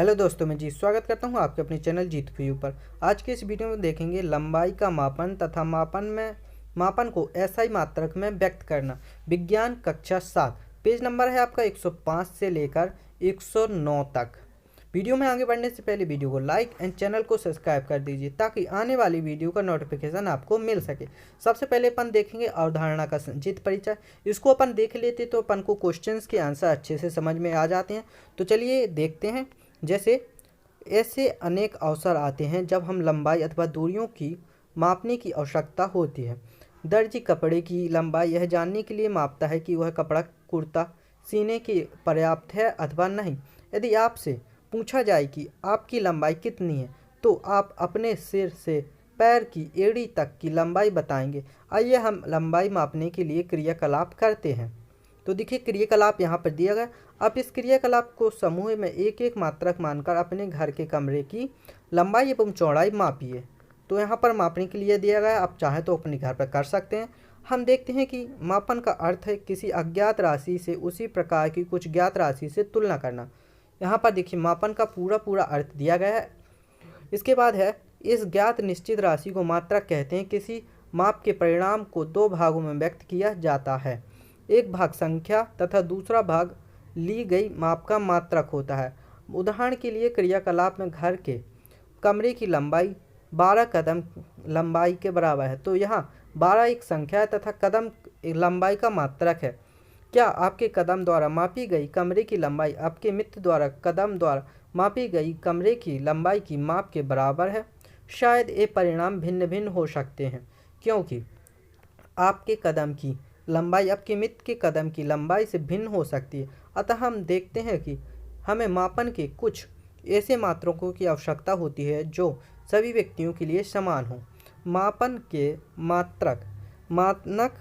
Hello दोस्तों, मैं जी स्वागत करता हूं आपके अपने चैनल जीत व्यू पर। आज के इस वीडियो में देखेंगे लंबाई का मापन तथा मापन को एसआई मात्रक में व्यक्त करना। विज्ञान कक्षा 7 पेज नंबर है आपका 105 से लेकर 109 तक। वीडियो में आगे बढ़ने से पहले वीडियो को लाइक एंड चैनल को सब्सक्राइब कर दीजिए ताकि आने वाली वीडियो का नोटिफिकेशन आपको मिल सके। सबसे पहले अपन देखेंगे अवधारणा का संक्षिप्त परिचय। इसको अपन देख लेते तो अपन को क्वेश्चंस के आंसर अच्छे से समझ में आ जाते हैं। तो चलिए देखते हैं। जैसे ऐसे अनेक अवसर आते हैं जब हम लंबाई अथवा दूरियों की मापने की आवश्यकता होती है। दर्जी कपड़े की लंबाई यह जानने के लिए मापता है कि वह कपड़ा कुर्ता सीने के पर्याप्त है अथवा नहीं। यदि आपसे पूछा जाए कि आपकी लंबाई कितनी है तो आप अपने सिर से पैर की एड़ी तक की लंबाई बताएंगे। आइए हम लंबाई मापने के लिए क्रियाकलाप करते हैं। तो देखिए क्रियाकलाप यहाँ पर दिया गया। आप इस क्रियाकलाप को समूह में एक एक मात्रक मानकर अपने घर के कमरे की लंबाई एवं चौड़ाई मापिए। तो यहाँ पर मापने के लिए दिया गया, आप चाहें तो अपने घर पर कर सकते हैं। हम देखते हैं कि मापन का अर्थ है किसी अज्ञात राशि से उसी प्रकार की कुछ ज्ञात राशि से तुलना करना। यहाँ पर देखिए मापन का पूरा अर्थ दिया गया है। इसके बाद है इस ज्ञात निश्चित राशि को मात्रक कहते हैं। किसी माप के परिणाम को दो भागों में व्यक्त किया जाता है। एक भाग संख्या तथा दूसरा भाग ली गई माप का मात्रक होता है। उदाहरण के लिए क्रियाकलाप में घर के कमरे की लंबाई 12 कदम लंबाई के बराबर है। तो यहाँ 12 एक संख्या है तथा कदम लंबाई का मात्रक है। क्या आपके कदम द्वारा मापी गई कमरे की लंबाई आपके मित्र द्वारा कदम द्वारा मापी गई कमरे की लंबाई की माप के बराबर है? शायद ये परिणाम भिन्न भिन्न हो सकते हैं, क्योंकि आपके कदम की लंबाई आपके मित्र के कदम की लंबाई से भिन्न हो सकती है। अतः हम देखते हैं कि हमें मापन के कुछ ऐसे मात्रकों की आवश्यकता होती है जो सभी व्यक्तियों के लिए समान हो। मापन के मानक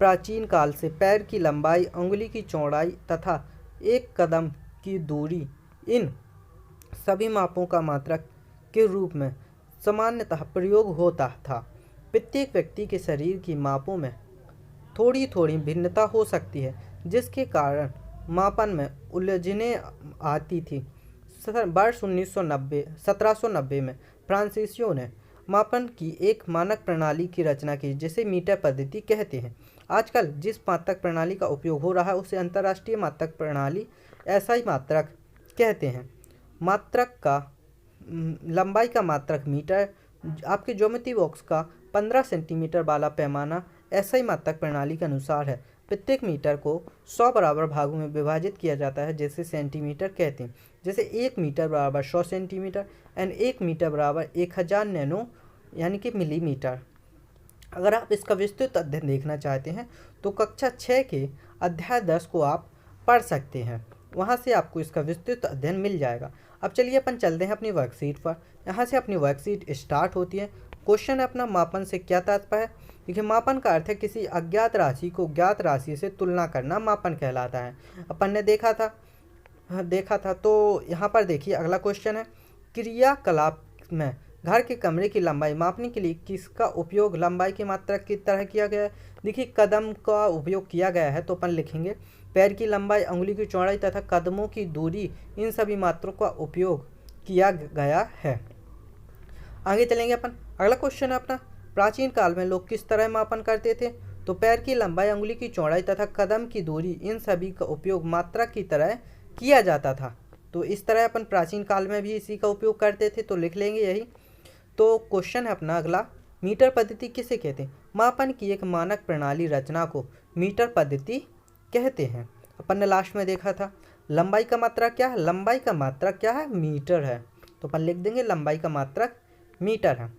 प्राचीन काल से पैर की लंबाई, अंगुली की चौड़ाई तथा एक कदम की दूरी, इन सभी मापों का मात्रक के रूप में सामान्यतः प्रयोग होता था। प्रत्येक व्यक्ति के शरीर की मापों में थोड़ी थोड़ी भिन्नता हो सकती है, जिसके कारण मापन में उलझने आती थी। वर्ष 1790 में फ्रांसीसियों ने मापन की एक मानक प्रणाली की रचना की जिसे मीटर पद्धति कहते हैं। आजकल जिस मात्रक प्रणाली का उपयोग हो रहा है उसे अंतर्राष्ट्रीय मात्रक प्रणाली एसआई मात्रक कहते हैं। मात्रक का लंबाई का मात्रक मीटर, आपके ज्योमेट्री बॉक्स का 15 सेंटीमीटर वाला पैमाना एसआई मात्रक प्रणाली के अनुसार है। प्रत्येक मीटर को 100 बराबर भागों में विभाजित किया जाता है जिसे सेंटीमीटर कहते हैं। जैसे 1 मीटर बराबर 100 सेंटीमीटर एंड 1 मीटर बराबर 1000 नैनो यानी कि मिलीमीटर। अगर आप इसका विस्तृत अध्ययन देखना चाहते हैं तो कक्षा 6 के अध्याय 10 को आप पढ़ सकते हैं, वहाँ से आपको इसका विस्तृत अध्ययन मिल जाएगा। अब चलिए अपन चलते हैं अपनी वर्कशीट पर। यहाँ से अपनी वर्कशीट स्टार्ट होती है। क्वेश्चन है अपना, मापन से क्या तात्पर्य है? देखिए मापन का अर्थ है किसी अज्ञात राशि को ज्ञात राशि से तुलना करना मापन कहलाता है। अपन ने देखा था। तो यहाँ पर देखिए अगला क्वेश्चन है, क्रियाकलाप में घर के कमरे की लंबाई मापने के लिए किसका उपयोग लंबाई की मात्रक की तरह किया गया है? देखिए कदम का उपयोग किया गया है, तो अपन लिखेंगे पैर की लंबाई, अंगुली की चौड़ाई तथा कदमों की दूरी, इन सभी मात्रों का उपयोग किया गया है। आगे चलेंगे अपन। अगला क्वेश्चन है अपना, प्राचीन काल में लोग किस तरह मापन करते थे? तो पैर की लंबाई, अंगुली की चौड़ाई तथा कदम की दूरी, इन सभी का उपयोग मात्रक की तरह किया जाता था। तो इस तरह अपन प्राचीन काल में भी इसी का उपयोग करते थे, तो लिख लेंगे यही। तो क्वेश्चन है अपना अगला, मीटर पद्धति किसे कहते हैं? मापन की एक मानक प्रणाली रचना को मीटर पद्धति कहते हैं। अपन ने लास्ट में देखा था लंबाई का मात्रक क्या है? लंबाई का मात्रक क्या है? मीटर है। तो अपन लिख देंगे लंबाई का मात्रक मीटर है।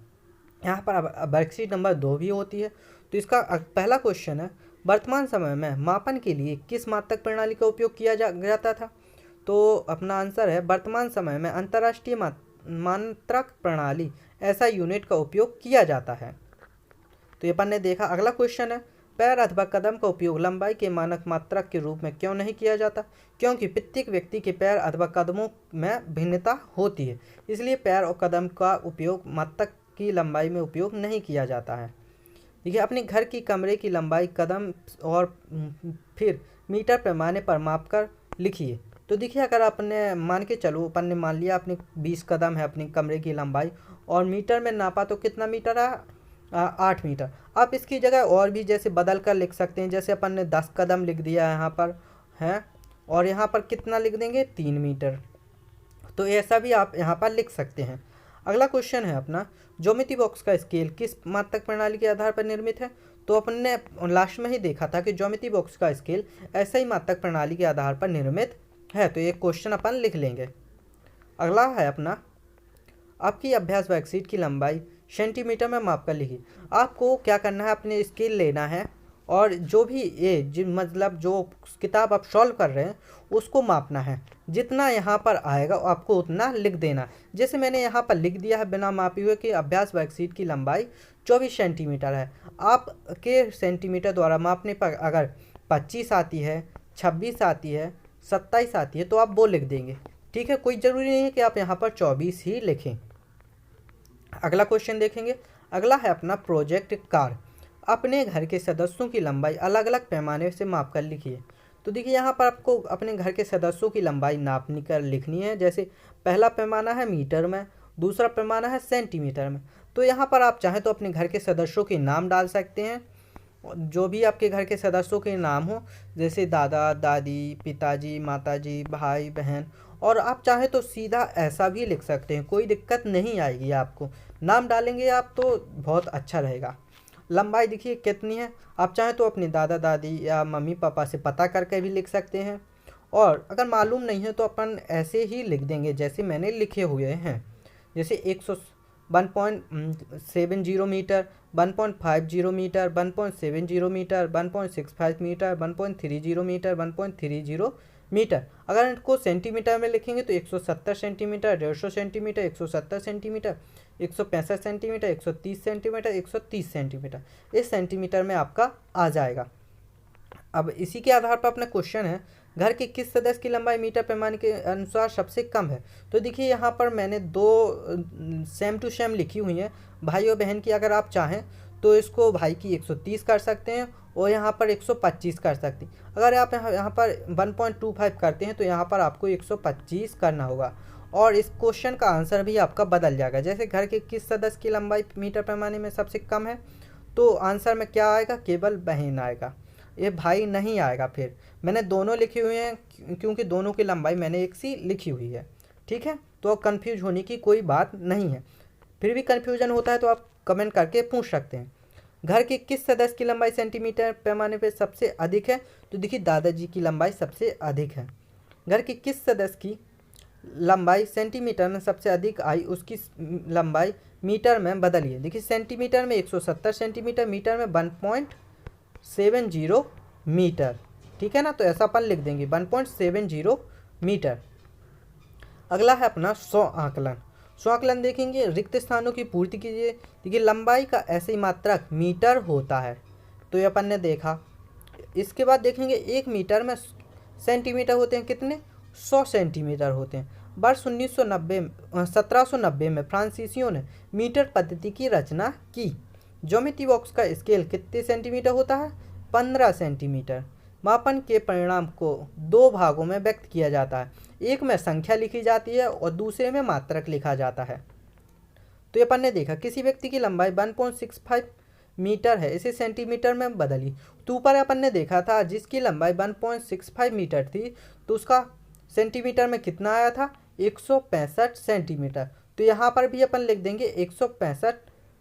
यहाँ पर वर्कशीट नंबर 2 भी होती है। तो इसका पहला क्वेश्चन है, वर्तमान समय में मापन के लिए किस मात्रक प्रणाली का उपयोग किया जाता था? तो अपना आंसर है वर्तमान समय में अंतर्राष्ट्रीय मात्रक प्रणाली ऐसा यूनिट का उपयोग किया जाता है। तो ये अपन ने देखा। अगला क्वेश्चन है, पैर अथवा कदम का उपयोग लंबाई के मानक मात्रक के रूप में क्यों नहीं किया जाता? क्योंकि प्रत्येक व्यक्ति के पैर अथवा कदमों में भिन्नता होती है, इसलिए पैर और कदम का उपयोग मात्रक की लंबाई में उपयोग नहीं किया जाता है। देखिए अपने घर की कमरे की लंबाई कदम और फिर मीटर पैमाने पर मापकर लिखिए। तो देखिए अगर आपने मान के चलो, अपन ने मान लिया अपने 20 कदम है अपने कमरे की लंबाई, और मीटर में नापा तो कितना मीटर है, 8 मीटर। आप इसकी जगह और भी जैसे बदल कर लिख सकते हैं, जैसे अपन ने 10 कदम लिख दिया यहाँ पर है, और यहाँ पर कितना लिख देंगे, 3 मीटर। तो ऐसा भी आप यहाँ पर लिख सकते हैं। अगला क्वेश्चन है अपना, ज्योमेट्री बॉक्स का स्केल किस मात्रक प्रणाली के आधार पर निर्मित है। तो अपन ने लास्ट में ही देखा था कि ज्योमेट्री बॉक्स का स्केल ऐसा ही मात्रक प्रणाली के आधार पर निर्मित है। तो ये क्वेश्चन अपन लिख लेंगे। अगला है अपना, आपकी अभ्यास वर्कशीट की लंबाई सेंटीमीटर में माप कर लिखिए। आपको क्या करना है, अपने स्केल लेना है और जो भी ये मतलब जो किताब आप सॉल्व कर रहे हैं उसको मापना है। जितना यहाँ पर आएगा आपको उतना लिख देना। जैसे मैंने यहाँ पर लिख दिया है बिना मापे हुए कि अभ्यास वर्कशीट की लंबाई 24 सेंटीमीटर है। आपके सेंटीमीटर द्वारा मापने पर अगर 25 आती है, 26 आती है, 27 आती है तो आप वो लिख देंगे। ठीक है, कोई ज़रूरी नहीं है कि आप यहाँ पर 24 ही लिखें। अगला क्वेश्चन देखेंगे। अगला है अपना प्रोजेक्ट कार। अपने घर के सदस्यों की लंबाई अलग अलग पैमाने से माप कर लिखिए। तो देखिए यहाँ पर आपको अपने घर के सदस्यों की लंबाई नापनी कर लिखनी है। जैसे पहला पैमाना है मीटर में, दूसरा पैमाना है सेंटीमीटर में। तो यहाँ पर आप चाहें तो अपने घर के सदस्यों के नाम डाल सकते हैं, जो भी आपके घर के सदस्यों के नाम हो, जैसे दादा दादी, पिताजी, माताजी, भाई बहन। और आप चाहें तो सीधा ऐसा भी लिख सकते हैं, कोई दिक्कत नहीं आएगी आपको। नाम डालेंगे आप तो बहुत अच्छा रहेगा। लंबाई देखिए कितनी है, आप चाहें तो अपने दादा दादी या मम्मी पापा से पता करके भी लिख सकते हैं। और अगर मालूम नहीं है तो अपन ऐसे ही लिख देंगे जैसे मैंने लिखे हुए हैं। जैसे 1.70 meter, 1.50 meter, 1.70 meter, 1.65 meter, 1.30 meter, 1.30 meter. अगर इनको सेंटीमीटर में लिखेंगे तो 170 centimeter, 150 centimeter, 170 centimeter, 165 centimeter, 130 centimeter, 130 centimeter. इस सेंटीमीटर में आपका आ जाएगा। अब इसी के आधार पर अपना क्वेश्चन है, घर के किस सदस्य की लंबाई मीटर पैमाने के अनुसार सबसे कम है। तो देखिए यहाँ पर मैंने दो सेम टू सेम लिखी हुई हैं, भाई और बहन की। अगर आप चाहें तो इसको भाई की 130 कर सकते हैं और यहाँ पर 125 कर सकते हैं। अगर आप यहाँ पर 1.25 करते हैं तो यहाँ पर आपको 125 करना होगा। और इस क्वेश्चन का आंसर भी आपका बदल जाएगा। जैसे घर के किस सदस्य की लंबाई मीटर पैमाने में सबसे कम है, तो आंसर में क्या आएगा, केवल बहन आएगा, ये भाई नहीं आएगा। फिर मैंने दोनों लिखे हुए हैं क्योंकि दोनों की लंबाई मैंने एक सी लिखी हुई है। ठीक है, तो कंफ्यूज होने की कोई बात नहीं है। फिर भी कंफ्यूजन होता है तो आप कमेंट करके पूछ सकते हैं। घर के किस सदस्य की लंबाई सेंटीमीटर पैमाने पे सबसे अधिक है। तो देखिए दादाजी की लंबाई सबसे अधिक है। घर के किस सदस्य की लंबाई सेंटीमीटर में सबसे अधिक आई, उसकी लंबाई मीटर में बदलिए। देखिए सेंटीमीटर में 170 सेंटीमीटर, मीटर में 1.70 मीटर। ठीक है ना, तो ऐसा अपन लिख देंगे 1.70 मीटर। अगला है अपना 100 आकलन। 100 आकलन देखेंगे, रिक्त स्थानों की पूर्ति कीजिए। देखिए लंबाई का ऐसे ही मात्रक मीटर होता है, तो ये अपन ने देखा। इसके बाद देखेंगे 1 मीटर में सेंटीमीटर होते हैं कितने, 100 सेंटीमीटर होते हैं। वर्ष 1790 में फ्रांसीसियों ने मीटर पद्धति की रचना की। ज्योमेट्री बॉक्स का स्केल कितने सेंटीमीटर होता है, 15 सेंटीमीटर। मापन के परिणाम को दो भागों में व्यक्त किया जाता है, एक में संख्या लिखी जाती है और दूसरे में मात्रक लिखा जाता है। तो ये अपन ने देखा, किसी व्यक्ति की लंबाई 1.65 मीटर है, इसे सेंटीमीटर में बदली। तो ऊपर अपन ने देखा था जिसकी लंबाई 1.65 मीटर थी तो उसका सेंटीमीटर में कितना आया था, 165 सेंटीमीटर। तो यहाँ पर भी अपन लिख देंगे 165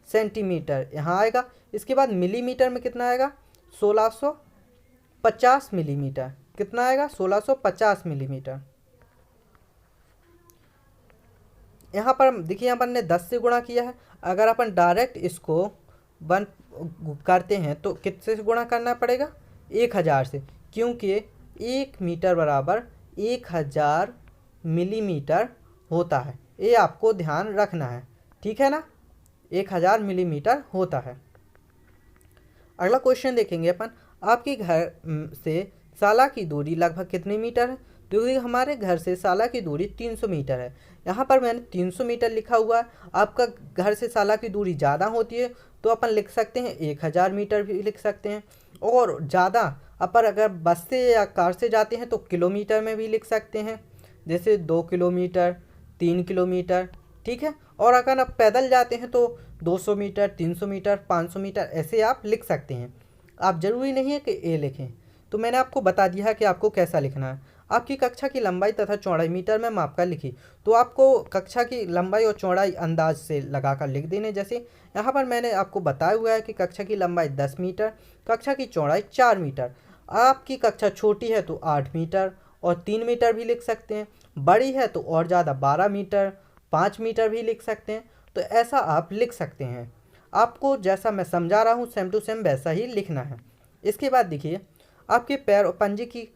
सेंटीमीटर यहाँ आएगा। इसके बाद मिलीमीटर में कितना आएगा, 1650 मिलीमीटर। कितना आएगा, 1650 मिलीमीटर। यहाँ पर देखिए अपन ने 10 से गुणा किया है। अगर अपन डायरेक्ट इसको 1 करते हैं तो कितने से गुणा करना पड़ेगा, 1000 से, क्योंकि 1 मीटर बराबर 1000 मिलीमीटर होता है। ये आपको ध्यान रखना है, ठीक है ना, 1000 मिलीमीटर होता है। अगला क्वेश्चन देखेंगे अपन, आपके घर से शाला की दूरी लगभग कितने मीटर है। क्योंकि हमारे घर से शाला की दूरी 300 मीटर है। यहाँ पर मैंने 300 मीटर लिखा हुआ है। आपका घर से शाला की दूरी ज़्यादा होती है तो अपन लिख सकते हैं 1000 मीटर भी लिख सकते हैं, और ज़्यादा पर अगर बस से या कार से जाते हैं तो किलोमीटर में भी लिख सकते हैं, जैसे 2 किलोमीटर, 3 किलोमीटर, ठीक है। और अगर आप पैदल जाते हैं तो 200 मीटर, 300 मीटर, 500 मीटर ऐसे आप लिख सकते हैं। आप ज़रूरी नहीं है कि ए लिखें। तो मैंने आपको बता दिया है कि आपको कैसा लिखना है। आपकी कक्षा की लंबाई तथा चौड़ाई मीटर में माप कर लिखी, तो आपको कक्षा की लंबाई और चौड़ाई अंदाज से लगाकर लिख देने। जैसे यहाँ पर मैंने आपको बताया हुआ है कि कक्षा की लंबाई 10 मीटर, कक्षा की चौड़ाई 4 मीटर। आपकी कक्षा छोटी है तो 8 मीटर और 3 मीटर भी लिख सकते हैं, बड़ी है तो और ज़्यादा 12 मीटर, 5 मीटर भी लिख सकते हैं। तो ऐसा आप लिख सकते हैं। आपको जैसा मैं समझा रहा हूँ सेम टू सेम वैसा ही लिखना है। इसके बाद देखिए, आपके पैर और पंजे की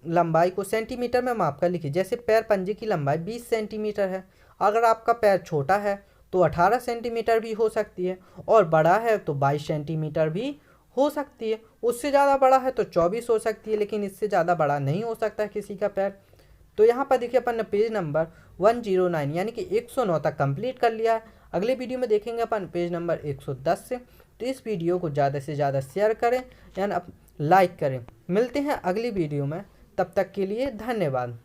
लंबाई को सेंटीमीटर में माप कर लिखिए। जैसे पैर पंजे की लंबाई 20 सेंटीमीटर है, अगर आपका पैर छोटा है तो 18 सेंटीमीटर भी हो सकती है, और बड़ा है तो 22 सेंटीमीटर भी हो सकती है। उससे ज़्यादा बड़ा है तो 24 हो सकती है, लेकिन इससे ज़्यादा बड़ा नहीं हो सकता है किसी का पैर। तो यहाँ पर देखिए अपन ने पेज नंबर 109 यानी कि 109 तक कंप्लीट कर लिया है। अगले वीडियो में देखेंगे अपन पेज नंबर 110 से। तो इस वीडियो को ज़्यादा से ज़्यादा शेयर करें या लाइक करें। मिलते हैं अगली वीडियो में, तब तक के लिए धन्यवाद।